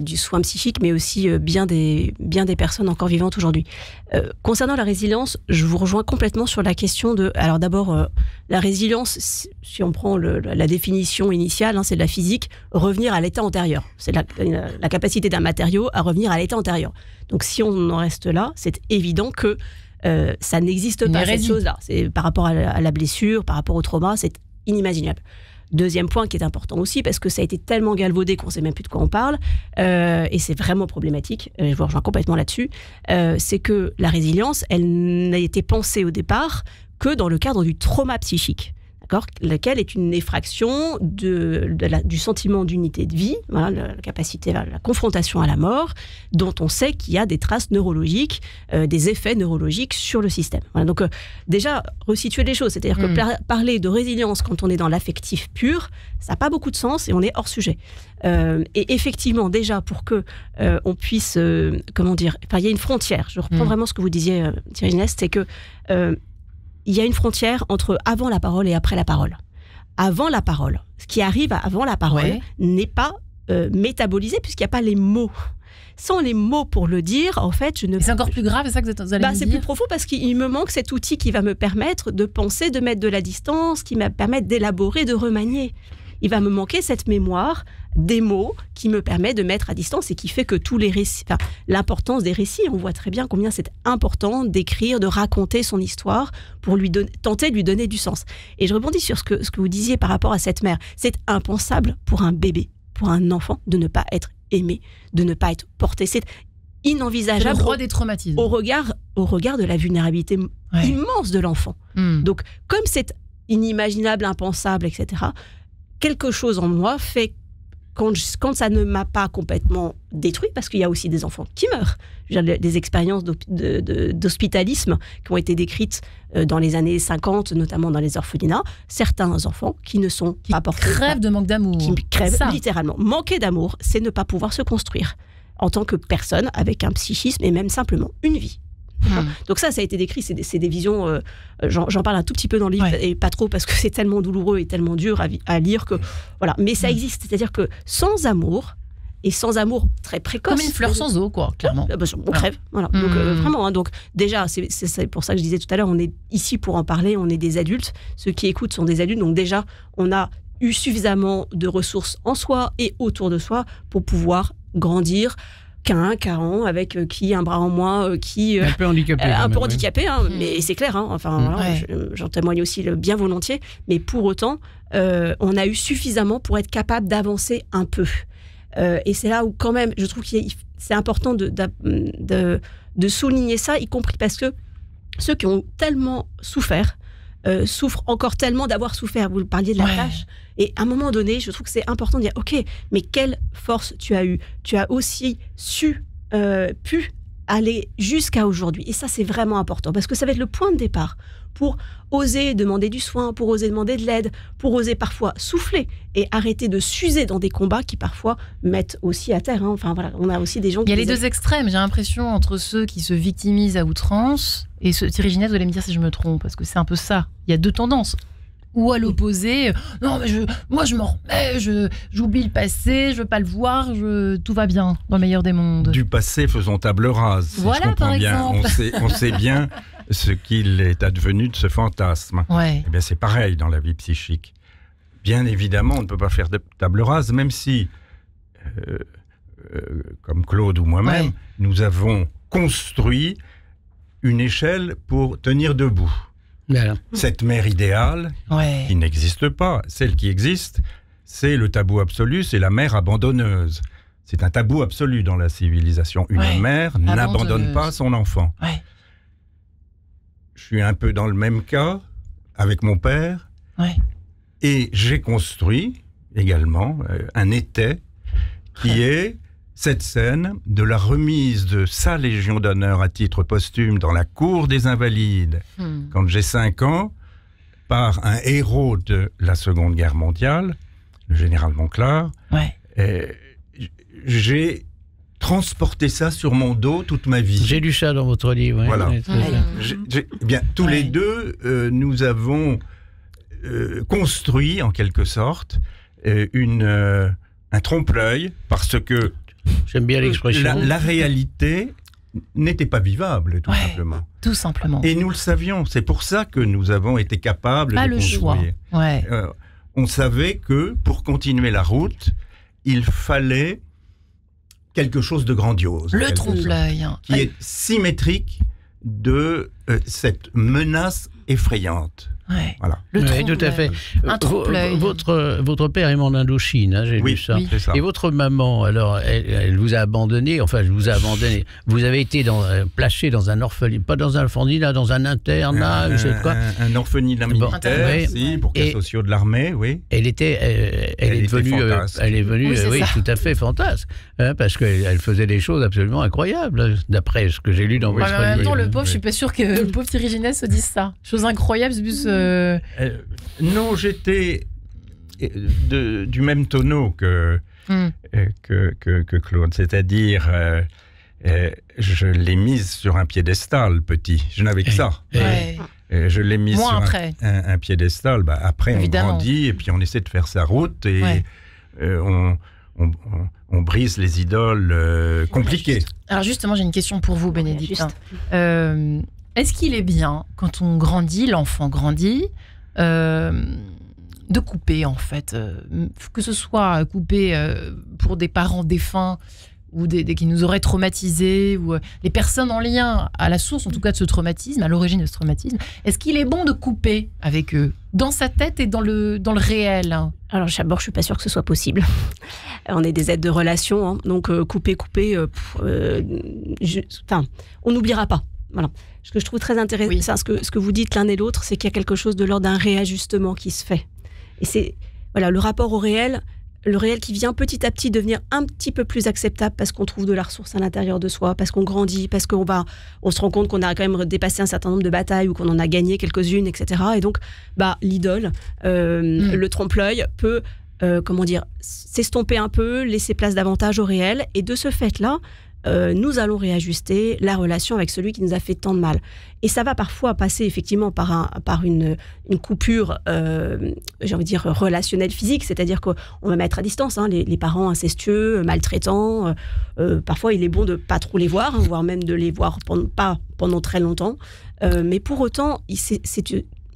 du soin psychique, mais aussi bien des personnes encore vivantes aujourd'hui. Concernant la résilience, je vous rejoins complètement sur la question de... Alors d'abord, la résilience, si on prend la définition initiale, c'est de la physique, revenir à l'état antérieur. C'est la capacité d'un matériau à revenir à l'état antérieur. Donc si on en reste là, c'est évident que ça n'existe pas, cette chose-là. C'est par rapport à la blessure, par rapport au trauma, c'est inimaginable. Deuxième point qui est important aussi, parce que ça a été tellement galvaudé qu'on ne sait même plus de quoi on parle, et c'est vraiment problématique, je vous rejoins complètement là-dessus, c'est que la résilience, elle n'a été pensée au départ que dans le cadre du trauma psychique. D'accord, lequel est une effraction du sentiment d'unité de vie, voilà, la capacité à la confrontation à la mort, dont on sait qu'il y a des traces neurologiques, des effets neurologiques sur le système. Voilà, donc déjà, resituer les choses, c'est-à-dire que parler de résilience quand on est dans l'affectif pur, ça n'a pas beaucoup de sens et on est hors sujet. Et effectivement, déjà, pour que on puisse, il y a une frontière, je reprends vraiment ce que vous disiez, Thierry Nest, c'est que... il y a une frontière entre avant la parole et après la parole. Avant la parole, ce qui arrive avant la parole n'est pas métabolisé puisqu'il n'y a pas les mots. Sans les mots pour le dire, en fait, je ne... C'est encore plus grave, c'est ça que vous allez me dire ? C'est plus profond parce qu'il me manque cet outil qui va me permettre de penser, de mettre de la distance, qui va me permettre d'élaborer, de remanier. Il va me manquer cette mémoire des mots qui me permet de mettre à distance et qui fait que tous les récits, l'importance des récits, on voit très bien combien c'est important d'écrire, de raconter son histoire pour tenter de lui donner du sens. Et je rebondis sur ce que vous disiez par rapport à cette mère. C'est impensable pour un bébé, pour un enfant, de ne pas être aimé, de ne pas être porté. C'est inenvisageable. C'est le roi des traumatismes. Au regard de la vulnérabilité immense de l'enfant. Donc, comme c'est inimaginable, impensable, etc., quelque chose en moi fait, quand ça ne m'a pas complètement détruit, parce qu'il y a aussi des enfants qui meurent. Des expériences d'hospitalisme qui ont été décrites dans les années 50, notamment dans les orphelinats. Certains enfants qui ne sont pas portés... Qui crèvent de manque d'amour. Qui crèvent littéralement. Manquer d'amour, c'est ne pas pouvoir se construire en tant que personne avec un psychisme et même simplement une vie. Donc ça a été décrit, c'est des visions, j'en parle un tout petit peu dans le livre, et pas trop parce que c'est tellement douloureux et tellement dur à lire que voilà, mais ça existe, c'est-à-dire que sans amour, et sans amour très précoce, comme une fleur sans eau, quoi, clairement. On crève, voilà. Donc vraiment, donc déjà c'est pour ça que je disais tout à l'heure, on est ici pour en parler, on est des adultes, ceux qui écoutent sont des adultes, donc déjà on a eu suffisamment de ressources en soi et autour de soi pour pouvoir grandir qu'un an avec qui un bras en moins, qui un peu handicapé, mais c'est clair, j'en témoigne aussi bien volontiers, mais pour autant on a eu suffisamment pour être capable d'avancer un peu, et c'est là où quand même je trouve que c'est important de souligner ça, y compris parce que ceux qui ont tellement souffert souffrent encore tellement d'avoir souffert. Vous parliez de la tâche. Et à un moment donné, je trouve que c'est important de dire, ok, mais quelle force tu as eu. Tu as aussi pu aller jusqu'à aujourd'hui. Et ça, c'est vraiment important parce que ça va être le point de départ pour oser demander du soin, pour oser demander de l'aide, pour oser parfois souffler et arrêter de s'user dans des combats qui parfois mettent aussi à terre. Enfin voilà, on a aussi des gens qui... Il y a les deux extrêmes, j'ai l'impression, entre ceux qui se victimisent à outrance et Thierry Ginette, vous allez me dire si je me trompe, parce que c'est un peu ça. Il y a deux tendances. Ou à l'opposé, non mais moi je m'en remets, j'oublie le passé, je veux pas le voir, tout va bien dans le meilleur des mondes. Du passé faisons table rase. Si voilà, je par exemple. On sait bien ce qu'il est advenu de ce fantasme. Ouais. Eh bien c'est pareil dans la vie psychique. Bien évidemment, on ne peut pas faire de table rase, même si, comme Claude ou moi-même, nous avons construit une échelle pour tenir debout. Voilà. Cette mère idéale, qui n'existe pas, celle qui existe, c'est le tabou absolu, c'est la mère abandonneuse. C'est un tabou absolu dans la civilisation. Une mère n'abandonne pas son enfant. Je suis un peu dans le même cas avec mon père, et j'ai construit également un étai qui est cette scène de la remise de sa Légion d'honneur à titre posthume dans la cour des Invalides, quand j'ai 5 ans, par un héros de la Seconde Guerre mondiale, le général Monclar. j'ai transporté ça sur mon dos toute ma vie. J'ai lu ça dans votre livre. Ouais. Voilà. Ouais. Tous les deux, nous avons construit, en quelque sorte, un trompe-l'œil, parce que j'aime bien l'expression. La réalité n'était pas vivable, tout simplement. Tout simplement. Et nous le savions. C'est pour ça que nous avons été capables pas de construire. Choix. Ouais. On savait que pour continuer la route, il fallait quelque chose de grandiose. Le trompe-l'œil. Qui est symétrique de cette menace effrayante. Ouais. Voilà. Tout à fait. Un trompe-l'œil. Votre père est mort en Indochine, j'ai lu ça. Oui, c'est ça. Et votre maman, alors, elle vous a abandonné, enfin, je vous ai abandonné. Vous avez été placé dans un orphelinat, pas dans un orphelinat, dans un internat, je sais quoi. Un orphelinat militaire, pour cas sociaux de l'armée, oui. Elle est venue, oui, tout à fait fantasque, parce qu'elle faisait des choses absolument incroyables, d'après ce que j'ai lu dans votre livre. En même temps, le pauvre, je suis pas sûre que le pauvre Thierry Ginès se dise ça. Chose incroyable, c'est plus. Non, j'étais du même tonneau que Claude, c'est-à-dire je l'ai mise sur un piédestal petit, je n'avais que ça. Je l'ai mise sur un piédestal, après évidemment. On grandit et puis on essaie de faire sa route et on brise les idoles compliquées. Alors justement, j'ai une question pour vous, Bénédicte. Est-ce qu'il est bien, quand on grandit, l'enfant grandit, de couper, en fait, que ce soit couper pour des parents défunts ou qui nous auraient traumatisés, ou les personnes en lien à la source, en tout cas, de ce traumatisme, à l'origine de ce traumatisme. Est-ce qu'il est bon de couper avec eux, dans sa tête et dans le réel? Alors, d'abord, je ne suis pas sûre que ce soit possible. On est des êtres de relation, hein, donc couper, on n'oubliera pas. Voilà. Ce que je trouve très intéressant, ce que vous dites l'un et l'autre, c'est qu'il y a quelque chose de l'ordre d'un réajustement qui se fait. Et c'est le rapport au réel, le réel qui vient petit à petit devenir un petit peu plus acceptable parce qu'on trouve de la ressource à l'intérieur de soi, parce qu'on grandit, parce qu'on se rend compte qu'on a quand même dépassé un certain nombre de batailles ou qu'on en a gagné quelques-unes, etc. Et donc, l'idole, le trompe-l'œil peut, s'estomper un peu, laisser place davantage au réel. Et de ce fait-là, nous allons réajuster la relation avec celui qui nous a fait tant de mal. Et ça va parfois passer effectivement par une coupure, relationnelle physique, c'est-à-dire qu'on va mettre à distance les parents incestueux, maltraitants. Parfois, il est bon de ne pas trop les voir, voire même de les voir pas pendant très longtemps. Mais pour autant, c'est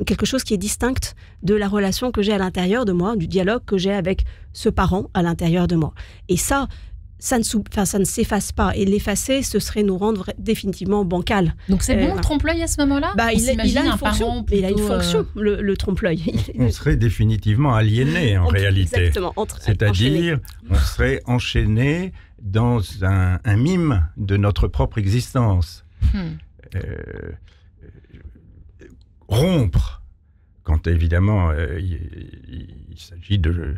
quelque chose qui est distinct de la relation que j'ai à l'intérieur de moi, du dialogue que j'ai avec ce parent à l'intérieur de moi. Et ça ne s'efface pas. Et l'effacer, ce serait nous rendre définitivement bancal. Donc c'est bon le trompe-l'œil à ce moment-là? Il a une fonction, le trompe-l'œil. On serait définitivement aliéné en réalité. Exactement. C'est-à-dire, on serait enchaîné dans un mime de notre propre existence. Rompre, quand évidemment il s'agit de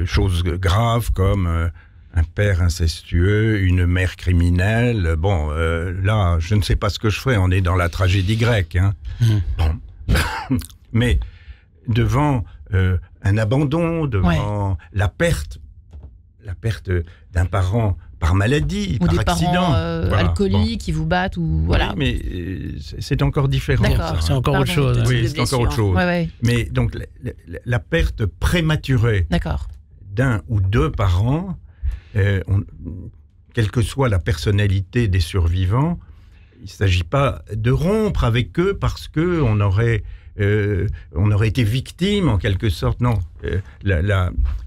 choses graves comme un père incestueux, une mère criminelle. Là, je ne sais pas ce que je ferais. On est dans la tragédie grecque. Mais devant un abandon, devant la perte d'un parent par maladie, ou par des accident. Parents alcooliques qui vous battent. Oui, mais c'est encore différent. D'accord. C'est encore autre chose. Oui, c'est encore autre chose. Ouais. Mais donc, la perte prématurée d'un ou deux parents, quelle que soit la personnalité des survivants, il ne s'agit pas de rompre avec eux parce qu'on aurait été victime en quelque sorte. Non,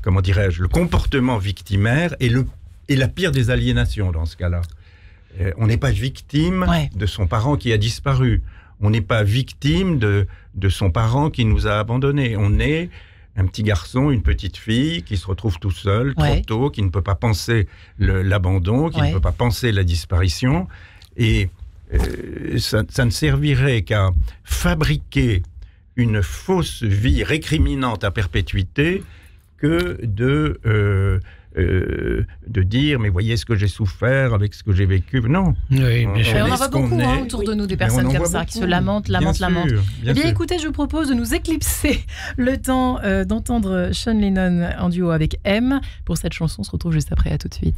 comment dirais-je, le comportement victimaire est la pire des aliénations dans ce cas-là. On n'est pas victime de son parent qui a disparu. On n'est pas victime de son parent qui nous a abandonnés. On est un petit garçon, une petite fille qui se retrouve tout seul, trop tôt, qui ne peut pas penser l'abandon, qui ne peut pas penser la disparition. Et ça ne servirait qu'à fabriquer une fausse vie récriminante à perpétuité que de de dire, mais voyez ce que j'ai souffert avec ce que j'ai vécu. Non. Oui, on en voit beaucoup autour de nous, des personnes comme ça, qui se lamentent. Eh bien, écoutez, je vous propose de nous éclipser le temps d'entendre Sean Lennon en duo avec M. Pour cette chanson, on se retrouve juste après. À tout de suite.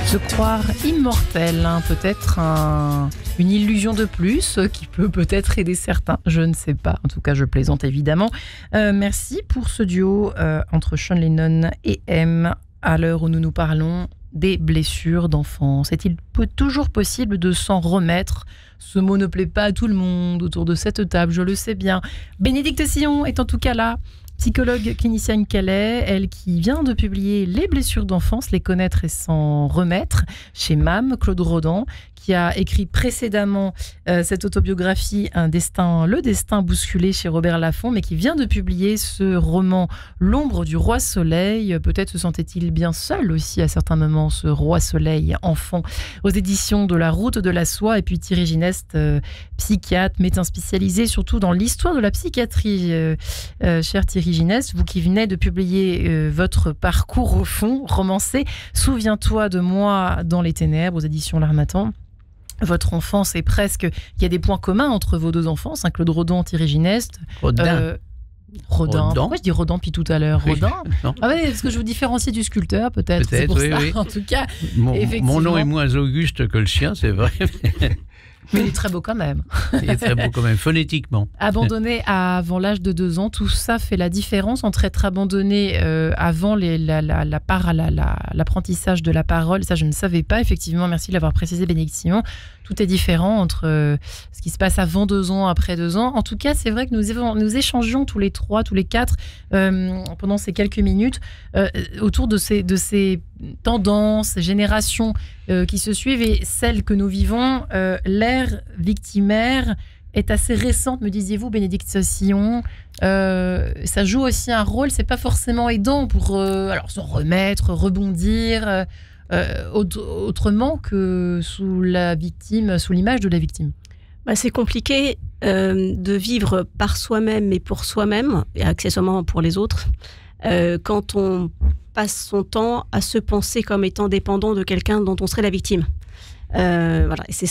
Se croire immortel, peut-être une illusion de plus qui peut peut-être aider certains, je ne sais pas. En tout cas, je plaisante évidemment. Merci pour ce duo entre Sean Lennon et M à l'heure où nous nous parlons des blessures d'enfance. Est-il toujours possible de s'en remettre ? Ce mot ne plaît pas à tout le monde autour de cette table, je le sais bien. Bénédicte Sillon est en tout cas là. Psychologue clinicienne qu'elle est, elle qui vient de publier Les blessures d'enfance, les connaître et s'en remettre, chez MAM, Claude Rodan, qui a écrit précédemment cette autobiographie Le destin bousculé chez Robert Laffont, mais qui vient de publier ce roman L'ombre du roi soleil. Peut-être se sentait-il bien seul aussi à certains moments, ce roi soleil enfant, aux éditions de La Route de la Soie. Et puis Thierry Gineste, psychiatre, médecin spécialisé surtout dans l'histoire de la psychiatrie. Cher Thierry Gineste, vous qui venez de publier votre parcours au fond, romancé, Souviens-toi de moi dans les ténèbres, aux éditions L'Harmattan. Votre enfance est presque... Il y a des points communs entre vos deux enfances, Claude Rodan, Thierry Gineste. Rodin. Pourquoi je dis Rodin depuis tout à l'heure? Rodin. Ah oui, parce que je vous différencie du sculpteur, peut-être. C'est pour ça. En tout cas, mon nom est moins auguste que le sien, c'est vrai. Mais il est très beau quand même. Il est très beau quand même, phonétiquement. Abandonné avant l'âge de 2 ans, tout ça fait la différence entre être abandonné avant l'apprentissage de la parole. Ça, je ne savais pas, effectivement. Merci de l'avoir précisé, Bénédicte Sillon. Tout est différent entre ce qui se passe avant 2 ans, après 2 ans. En tout cas, c'est vrai que nous échangeons tous les 3, tous les 4, pendant ces quelques minutes, autour de ces tendances, ces générations qui se suivent et celles que nous vivons. L'ère victimaire est assez récente, me disiez-vous, Bénédicte Sillon. Ça joue aussi un rôle, c'est pas forcément aidant pour alors se remettre, rebondir autrement que sous l'image de la victime. C'est compliqué de vivre par soi-même et pour soi-même, et accessoirement pour les autres, quand on passe son temps à se penser comme étant dépendant de quelqu'un dont on serait la victime. Voilà. Et c'est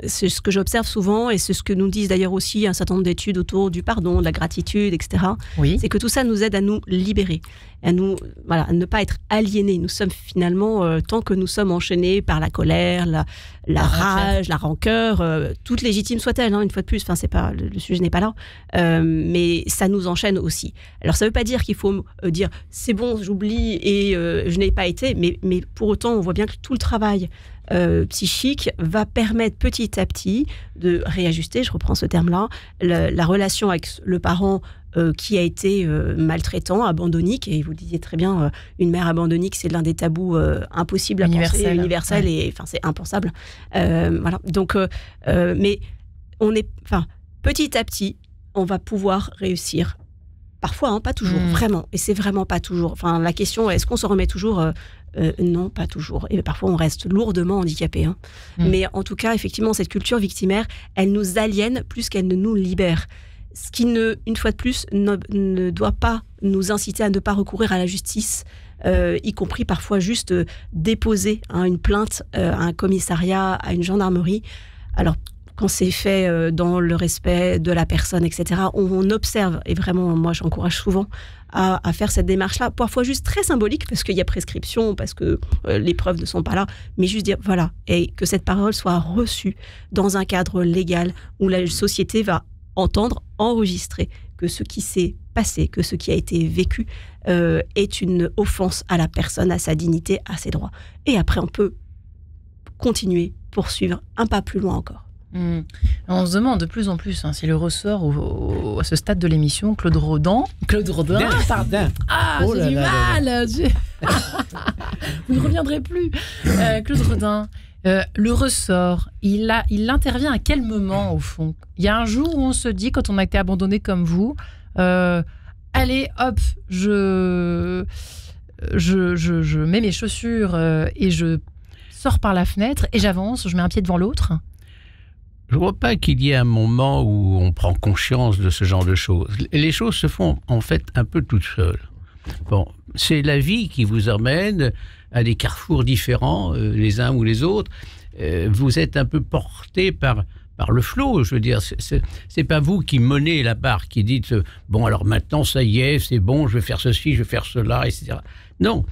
ce que j'observe souvent, et c'est ce que nous disent d'ailleurs aussi un certain nombre d'études autour du pardon, de la gratitude, etc. Oui. C'est que tout ça nous aide à nous libérer, à ne pas être aliénés. Nous sommes finalement, tant que nous sommes enchaînés par la colère, la rage, la rancœur, toute légitime soit-elle, une fois de plus, c'est pas, le sujet n'est pas là, mais ça nous enchaîne aussi. Alors ça ne veut pas dire qu'il faut dire c'est bon, j'oublie et je n'ai pas été, mais pour autant on voit bien que tout le travail psychique va permettre petit à petit de réajuster, je reprends ce terme-là, la relation avec le parent qui a été maltraitant, abandonnique, et vous le disiez très bien, une mère abandonnique, c'est l'un des tabous impossibles à penser, universel, ouais. Et c'est impensable. Voilà. Donc, mais petit à petit, on va pouvoir réussir. Parfois, pas toujours, vraiment. Et c'est vraiment pas toujours. La question, est-ce qu'on se remet toujours non, pas toujours. Et parfois, on reste lourdement handicapé. Mais en tout cas, effectivement, cette culture victimaire, elle nous aliène plus qu'elle ne nous libère. Ce qui, une fois de plus, ne doit pas nous inciter à ne pas recourir à la justice, y compris parfois juste déposer une plainte à un commissariat, à une gendarmerie. Alors, quand c'est fait dans le respect de la personne, etc., on observe, et vraiment, moi, j'encourage souvent à faire cette démarche-là, parfois juste très symbolique, parce qu'il y a prescription, parce que les preuves ne sont pas là, mais juste dire, voilà, et que cette parole soit reçue dans un cadre légal où la société va entendre, enregistrer que ce qui s'est passé, que ce qui a été vécu est une offense à la personne, à sa dignité, à ses droits. Et après, on peut continuer, poursuivre un pas plus loin encore. On se demande de plus en plus si le ressort à ce stade de l'émission, Claude Rodan, pardon. J'ai du mal. Vous ne reviendrez plus. Claude Rodan, le ressort, il intervient à quel moment au fond? Il y a un jour où on se dit, quand on a été abandonné comme vous, allez, hop, je mets mes chaussures et je sors par la fenêtre et j'avance, je mets un pied devant l'autre. Je ne crois pas qu'il y ait un moment où on prend conscience de ce genre de choses. Les choses se font en fait un peu toutes seules. Bon, c'est la vie qui vous emmène à des carrefours différents, les uns ou les autres. Vous êtes un peu porté par le flot, je veux dire. C'est pas vous qui menez la barque, qui dites bon, alors maintenant ça y est, c'est bon, je vais faire ceci, je vais faire cela, etc. Non,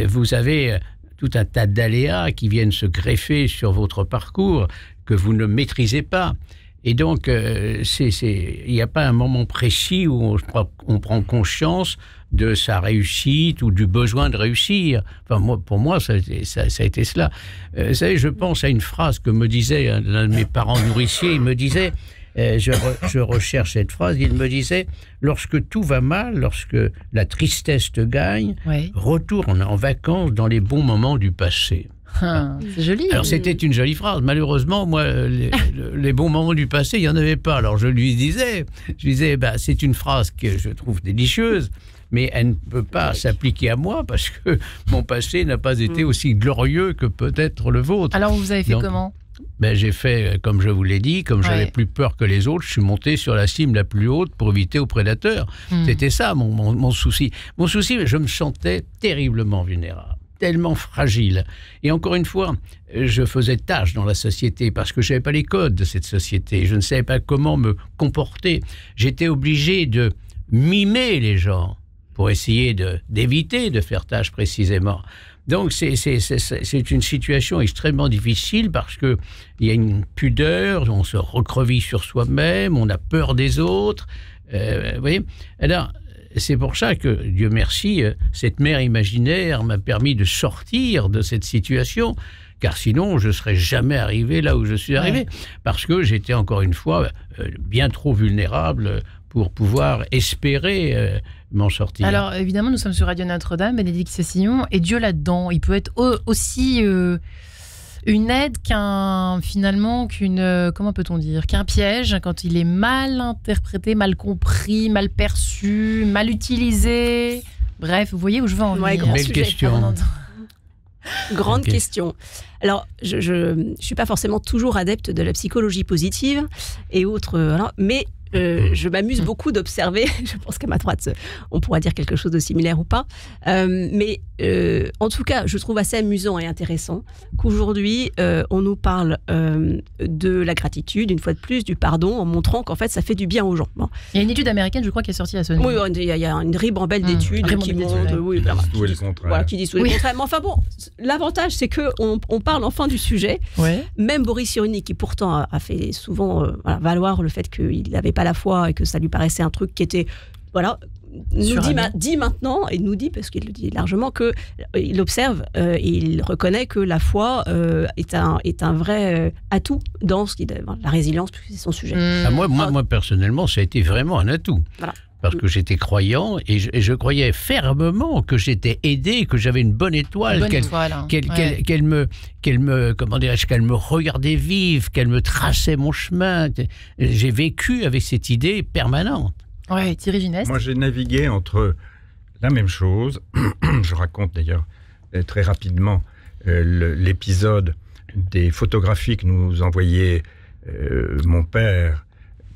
vous avez tout un tas d'aléas qui viennent se greffer sur votre parcours que vous ne maîtrisez pas. Et donc, il n'y a pas un moment précis où on prend conscience de sa réussite ou du besoin de réussir. Enfin, pour moi, ça a été cela. Vous savez, je pense à une phrase que me disait l'un de mes parents nourriciers. Il me disait, je recherche cette phrase, il me disait, lorsque tout va mal, lorsque la tristesse te gagne, retourne en vacances dans les bons moments du passé. C'est joli. Alors c'était une jolie phrase. Malheureusement, moi, les bons moments du passé, il n'y en avait pas. Alors je lui disais, c'est une phrase que je trouve délicieuse, mais elle ne peut pas s'appliquer à moi parce que mon passé n'a pas été aussi glorieux que peut-être le vôtre. Alors vous avez fait comment ? J'ai fait, comme je vous l'ai dit, comme j'avais plus peur que les autres, je suis monté sur la cime la plus haute pour éviter aux prédateurs. C'était ça mon souci. Mon souci, je me sentais terriblement vulnérable, tellement fragile. Et encore une fois, je faisais tâche dans la société parce que je n'avais pas les codes de cette société. Je ne savais pas comment me comporter. J'étais obligé de mimer les gens pour essayer d'éviter de faire tâche précisément. Donc, c'est une situation extrêmement difficile parce qu'il y a une pudeur, on se recreville sur soi-même, on a peur des autres. Vous voyez ? Alors, c'est pour ça que, Dieu merci, cette mère imaginaire m'a permis de sortir de cette situation, car sinon, je ne serais jamais arrivé là où je suis arrivé, parce que j'étais encore une fois bien trop vulnérable pour pouvoir espérer m'en sortir. Alors, évidemment, nous sommes sur Radio Notre-Dame, Bénédicte Cessillon, et Dieu là-dedans, il peut être aussi une aide qu'un piège quand il est mal interprété, mal compris, mal perçu, mal utilisé. Bref, vous voyez où je veux en venir. Belle question. Grande question. Alors, je ne suis pas forcément toujours adepte de la psychologie positive et autres, mais je m'amuse beaucoup d'observer, je pense qu'à ma droite, on pourra dire quelque chose de similaire ou pas, mais en tout cas, je trouve assez amusant et intéressant qu'aujourd'hui, on nous parle de la gratitude, une fois de plus, du pardon, en montrant qu'en fait, ça fait du bien aux gens. Bon. Il y a une étude américaine, je crois, qui est sortie à ce niveau. Oui, il y a une ribambelle d'études qui montrent... qui disent tout le contraire. Mais enfin bon, l'avantage, c'est qu'on parle enfin du sujet. Ouais. Même Boris Cyrulnik, qui pourtant a fait souvent valoir le fait qu'il n'avait pas la foi et que ça lui paraissait un truc qui était... nous dit maintenant, et nous dit, parce qu'il le dit largement, qu'il observe et il reconnaît que la foi est un vrai atout dans la résilience, puisque c'est son sujet. Moi, personnellement, ça a été vraiment un atout. Voilà. Parce que j'étais croyant et je croyais fermement que j'étais aidé, que j'avais une bonne étoile, qu'elle me regardait vivre, qu'elle me traçait mon chemin. J'ai vécu avec cette idée permanente. Ouais, Thierry Gineste. Moi, j'ai navigué entre la même chose. Je raconte d'ailleurs très rapidement l'épisode des photographies que nous envoyait mon père.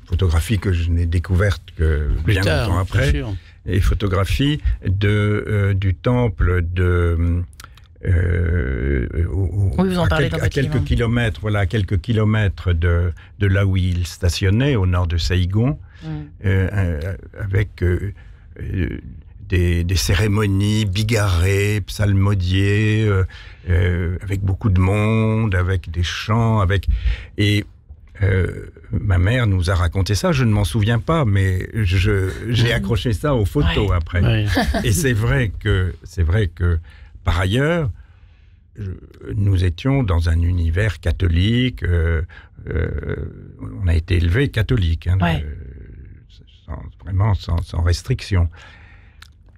Photographies que je n'ai découvertes que bien longtemps après, et photographies du temple à quelques kilomètres, à quelques kilomètres de là où il stationnait, au nord de Saïgon, avec des cérémonies bigarrées, psalmodiées, avec beaucoup de monde, avec des chants, ma mère nous a raconté ça, je ne m'en souviens pas, mais j'ai accroché ça aux photos après. Ouais. Et c'est vrai que, par ailleurs, nous étions dans un univers catholique, on a été élevés catholiques, sans restriction.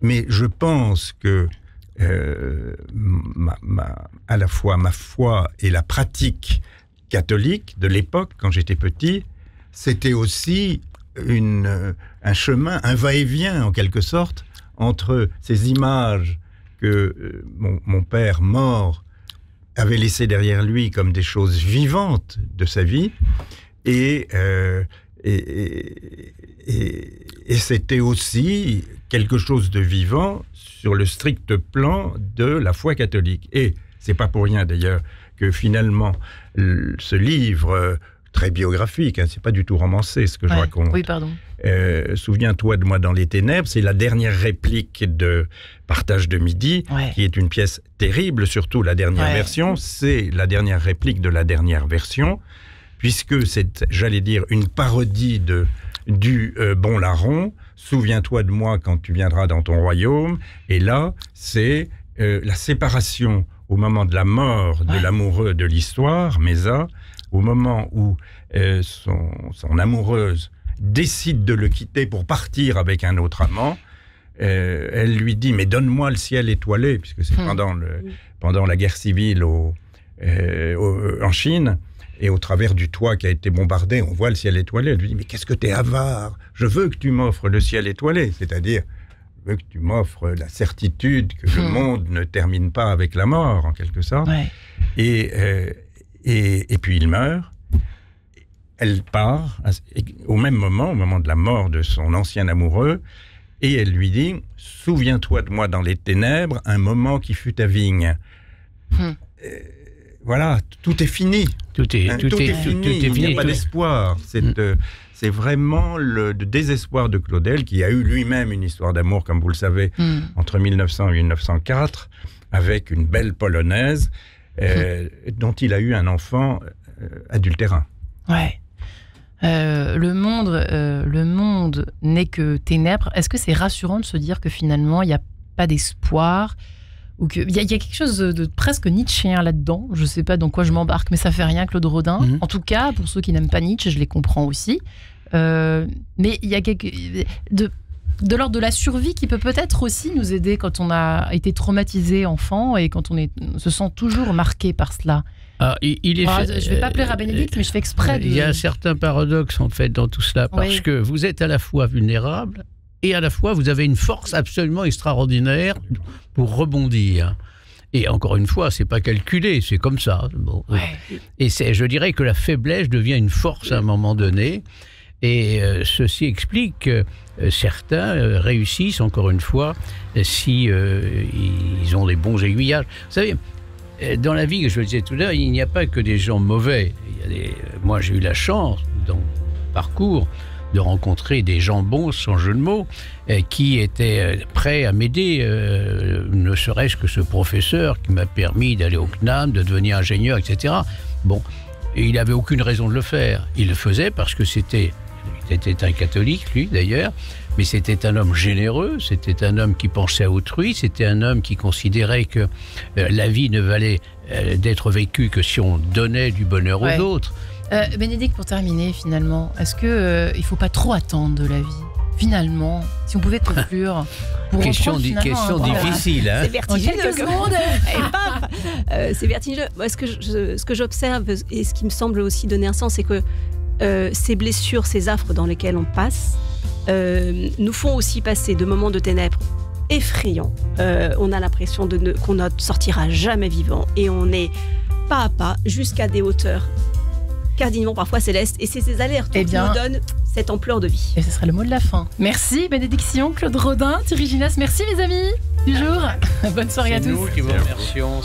Mais je pense que à la fois ma foi et la pratique catholique de l'époque, quand j'étais petit, c'était aussi un chemin, un va-et-vient en quelque sorte, entre ces images que mon père mort avait laissées derrière lui comme des choses vivantes de sa vie, Et c'était aussi quelque chose de vivant sur le strict plan de la foi catholique. Et c'est pas pour rien d'ailleurs que finalement ce livre très biographique, c'est pas du tout romancé ce que je raconte. Oui, pardon. Souviens-toi de moi dans les ténèbres, c'est la dernière réplique de Partage de midi, qui est une pièce terrible, surtout la dernière version. C'est la dernière réplique de la dernière version, puisque c'est, j'allais dire, une parodie du Bon Larron. Souviens-toi de moi quand tu viendras dans ton royaume. Et là, c'est la séparation au moment de la mort de l'amoureux de l'histoire, Mésa, au moment où son amoureuse décide de le quitter pour partir avec un autre amant. Elle lui dit « Mais donne-moi le ciel étoilé », puisque c'est pendant la guerre civile en Chine. Et au travers du toit qui a été bombardé, on voit le ciel étoilé. Elle lui dit « Mais qu'est-ce que t'es avare ? Je veux que tu m'offres le ciel étoilé. » C'est-à-dire, je veux que tu m'offres la certitude que le monde ne termine pas avec la mort, en quelque sorte. Et puis il meurt. Elle part au même moment, au moment de la mort de son ancien amoureux, et elle lui dit « Souviens-toi de moi dans les ténèbres, un moment qui fut ta vigne. » Voilà, tout est fini. Tout est fini. Il n'y a pas d'espoir. C'est vraiment le désespoir de Claudel, qui a eu lui-même une histoire d'amour, comme vous le savez, entre 1900 et 1904, avec une belle polonaise, dont il a eu un enfant adultérin. Ouais. Le monde n'est que ténèbres. Est-ce que c'est rassurant de se dire que finalement, il n'y a pas d'espoir ? Ou qu'il y a quelque chose de presque nietzschéen là-dedans. Je ne sais pas dans quoi je m'embarque, mais ça fait rien, Claude Rodin. En tout cas, pour ceux qui n'aiment pas Nietzsche, je les comprends aussi. Mais il y a de l'ordre de la survie qui peut peut-être aussi nous aider quand on a été traumatisé enfant et quand on se sent toujours marqué par cela. Je ne vais pas plaire à Bénédicte, mais je fais exprès. Il y a un certain paradoxe en fait dans tout cela, parce que vous êtes à la fois vulnérable et à la fois vous avez une force absolument extraordinaire pour rebondir. Et encore une fois, c'est pas calculé, c'est comme ça. Bon. Et je dirais que la faiblesse devient une force à un moment donné. Et ceci explique que certains réussissent, encore une fois, si ils ont des bons aiguillages. Vous savez, dans la vie, je le disais tout à l'heure, il n'y a pas que des gens mauvais. Moi, j'ai eu la chance, dans mon parcours, de rencontrer des gens bons, sans jeu de mots, qui étaient prêts à m'aider, ne serait-ce que ce professeur qui m'a permis d'aller au CNAM, de devenir ingénieur, etc. Bon, et il n'avait aucune raison de le faire. Il le faisait parce que c'était un catholique, lui, d'ailleurs, mais c'était un homme généreux, c'était un homme qui pensait à autrui, c'était un homme qui considérait que la vie ne valait d'être vécue que si on donnait du bonheur aux autres. Bénédicte, pour terminer, finalement, est-ce qu'il ne faut pas trop attendre de la vie ? Finalement, si on pouvait conclure. Question difficile. Hein. C'est vertigineux. C'est vertigineux. Moi, ce que j'observe et ce qui me semble aussi donner un sens, c'est que ces blessures, ces affres dans lesquelles on passe, nous font aussi passer de moments de ténèbres effrayants. On a l'impression qu'on ne sortira jamais vivant et on est pas à pas jusqu'à des hauteurs cardinalement parfois célestes. Et c'est ces alertes qui nous donnent cette ampleur de vie. Et ce serait le mot de la fin. Merci bénédiction, Claude Rodin, Thierry Ginas. Merci mes amis du jour. Bonne soirée à tous. C'est nous qui vous remercions.